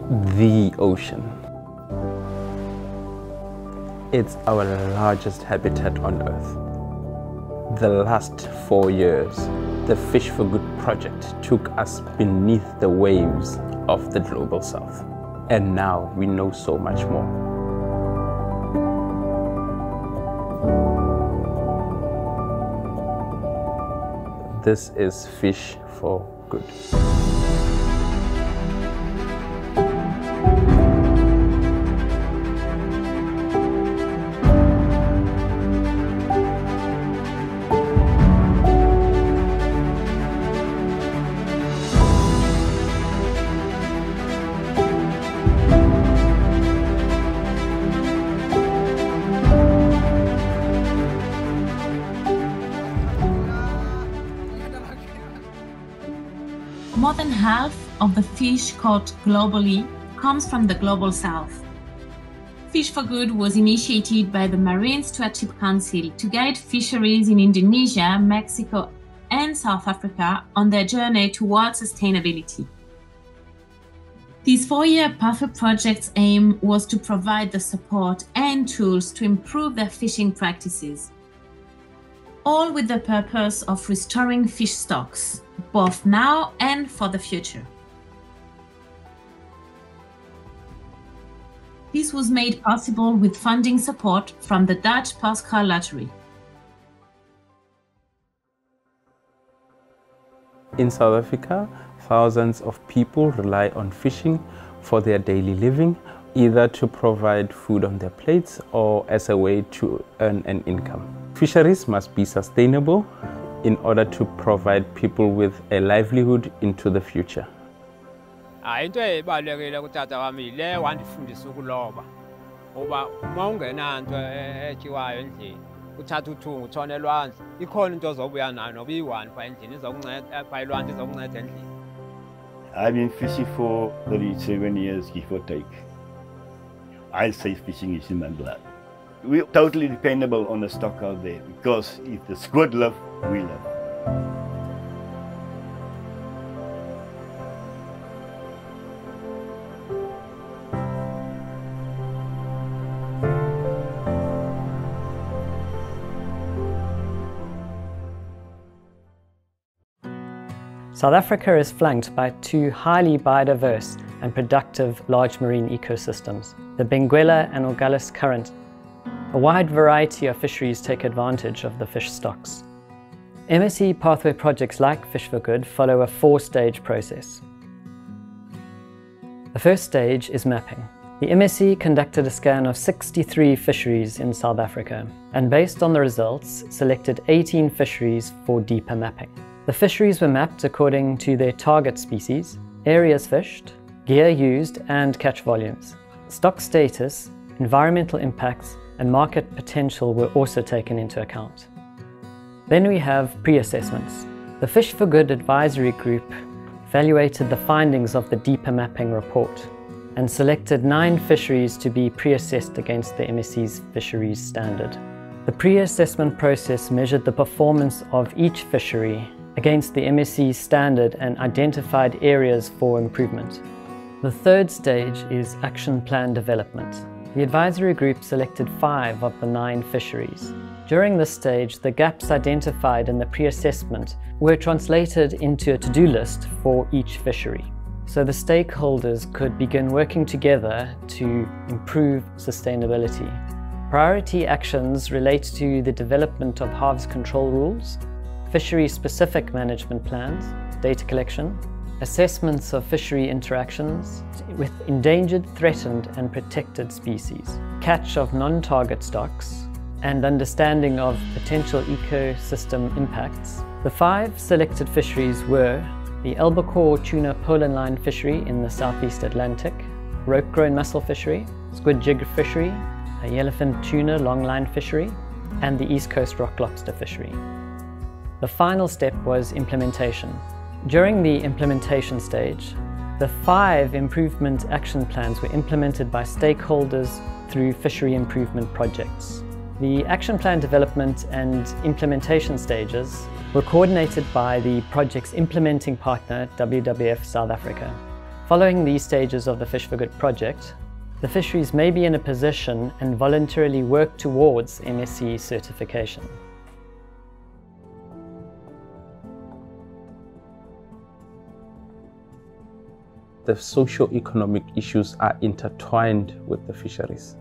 The ocean. It's our largest habitat on Earth. The last 4 years, the Fish for Good project took us beneath the waves of the global south. And now we know so much more. This is Fish for Good. More than half of the fish caught globally comes from the global south. Fish for Good was initiated by the Marine Stewardship Council to guide fisheries in Indonesia, Mexico, and South Africa on their journey towards sustainability. This 4-year perfect project's aim was to provide the support and tools to improve their fishing practices, all with the purpose of restoring fish stocks, both now and for the future. This was made possible with funding support from the Dutch Postcode Loterij. In South Africa, thousands of people rely on fishing for their daily living, either to provide food on their plates or as a way to earn an income. Fisheries must be sustainable in order to provide people with a livelihood into the future. Into ebalulekile kutata wami ile wandifundisa ukuloba. Ngoba uma ungenanto etyiwayo endlini, uthatha uthunga utshona elwandle, ikhona into ozobuya nayo noba iyi-1 pha endlini izokunceda pha elwandle izokunceda endlini. I've been fishing for 37 years, give or take. I say fishing is in my blood. We're totally dependable on the stock out there because if the squid live, we live. South Africa is flanked by 2 highly biodiverse and productive large marine ecosystems, the Benguela and Orgalis Current. A wide variety of fisheries take advantage of the fish stocks. MSc pathway projects like Fish for Good follow a 4-stage process. The first stage is mapping. The MSc conducted a scan of 63 fisheries in South Africa and based on the results selected 18 fisheries for deeper mapping. The fisheries were mapped according to their target species, areas fished, gear used and catch volumes. Stock status, environmental impacts and market potential were also taken into account. Then we have pre-assessments. The Fish for Good advisory group evaluated the findings of the deeper mapping report and selected 9 fisheries to be pre-assessed against the MSc's fisheries standard. The pre-assessment process measured the performance of each fishery against the MSc's standard and identified areas for improvement. The third stage is action plan development. The advisory group selected 5 of the 9 fisheries. During this stage, the gaps identified in the pre-assessment were translated into a to-do list for each fishery, so the stakeholders could begin working together to improve sustainability. Priority actions relate to the development of harvest control rules, fishery-specific management plans, data collection, assessments of fishery interactions with endangered, threatened and protected species, catch of non-target stocks, and understanding of potential ecosystem impacts. The 5 selected fisheries were the albacore tuna polar line fishery in the southeast Atlantic, rope-grown mussel fishery, squid jig fishery, a yellowfin tuna longline fishery, and the east coast rock lobster fishery. The final step was implementation. During the implementation stage, the 5 improvement action plans were implemented by stakeholders through fishery improvement projects. The action plan development and implementation stages were coordinated by the project's implementing partner, WWF South Africa. Following these stages of the Fish for Good project, the fisheries may be in a position and voluntarily work towards MSC certification. The socio-economic issues are intertwined with the fisheries.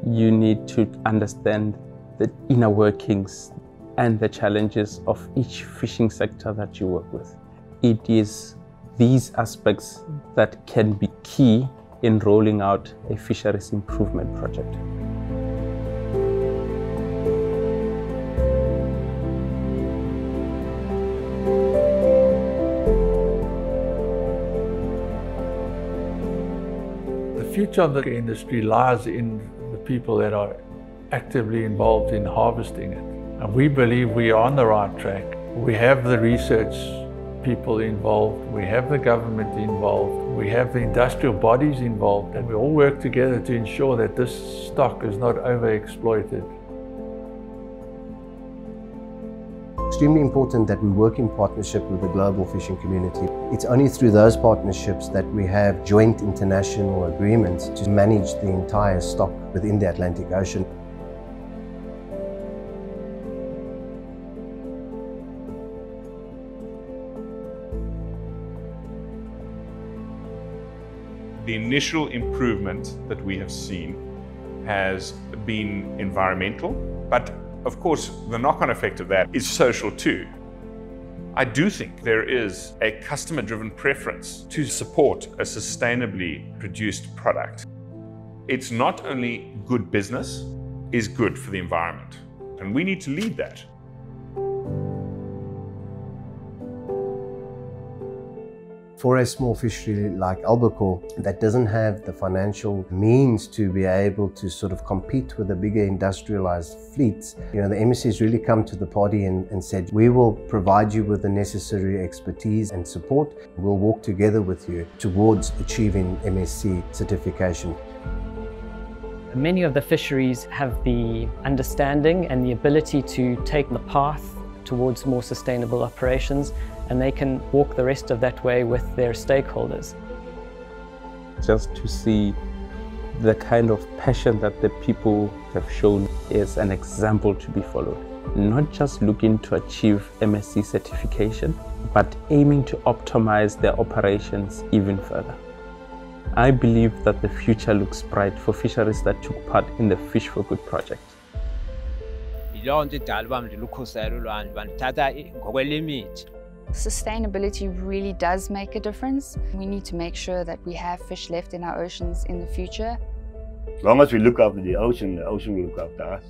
You need to understand the inner workings and the challenges of each fishing sector that you work with. It is these aspects that can be key in rolling out a fisheries improvement project. The future of the industry lies in the people that are actively involved in harvesting it. And we believe we are on the right track. We have the research people involved, we have the government involved, we have the industrial bodies involved, and we all work together to ensure that this stock is not overexploited. Extremely important that we work in partnership with the global fishing community. It's only through those partnerships that we have joint international agreements to manage the entire stock within the Atlantic Ocean. The initial improvement that we have seen has been environmental, but of course the knock-on effect of that is social too. I do think there is a customer-driven preference to support a sustainably produced product. It's not only good business, it's good for the environment, and we need to lead that. For a small fishery like albacore that doesn't have the financial means to be able to sort of compete with the bigger industrialized fleets, the MSC's really come to the party and said, we will provide you with the necessary expertise and support. We'll work together with you towards achieving MSC certification. Many of the fisheries have the understanding and the ability to take the path towards more sustainable operations, and they can walk the rest of that way with their stakeholders. Just to see the kind of passion that the people have shown is an example to be followed. Not just looking to achieve MSC certification, but aiming to optimize their operations even further. I believe that the future looks bright for fisheries that took part in the Fish for Good project. Sustainability really does make a difference. We need to make sure that we have fish left in our oceans in the future. As long as we look after the ocean will look after us.